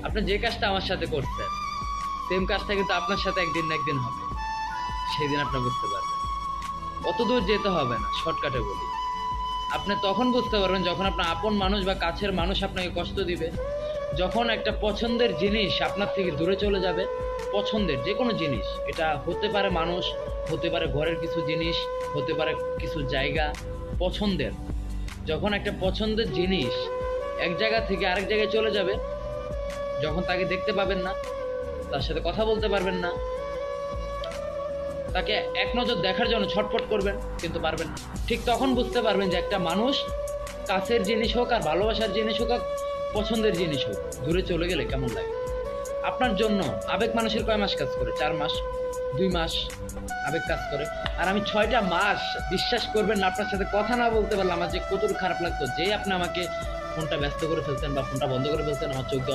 আপনি যে কাজটা আমার সাথে করছেন সেম কাজটা কিন্তু আপনার সাথে একদিন না একদিন হবে, সেই দিন আপনি বুঝতে পারবেন। অত দূর যেতে হবে না, শর্টকাটে বলি। আপনি তখন বুঝতে পারবেন যখন আপনার আপন মানুষ বা কাছের মানুষ আপনাকে কষ্ট দিবে, যখন একটা পছন্দের জিনিস আপনার থেকে দূরে চলে যাবে। পছন্দের যে কোনো জিনিস, এটা হতে পারে মানুষ, হতে পারে ঘরের কিছু জিনিস, হতে পারে কিছু জায়গা। পছন্দের, যখন একটা পছন্দের জিনিস এক জায়গা থেকে আরেক জায়গায় চলে যাবে, যখন তাকে দেখতে পাবেন না, তার সাথে কথা বলতে পারবেন না, তাকে এক নজর দেখার জন্য ছটফট করবেন কিন্তু পারবেন না, ঠিক তখন বুঝতে পারবেন যে একটা মানুষ, কাছের জিনিস হোক আর ভালোবাসার জিনিস হোক আর পছন্দের জিনিস হোক, দূরে চলে গেলে কেমন লাগে। আপনার জন্য আবেগ মানুষের কয় মাস কাজ করে? 4 মাস, 2 মাস আবেগ কাজ করে। আর আমি 6টা মাস, বিশ্বাস করবেন না, আপনার সাথে কথা না বলতে পারলে আমার যে কত খারাপ লাগতো। যেই আপনি আমাকে ফোনটা ব্যস্ত করে ফেলতেন বা ফোনটা বন্ধ করে ফেলতেন, আমার চোখ দিয়ে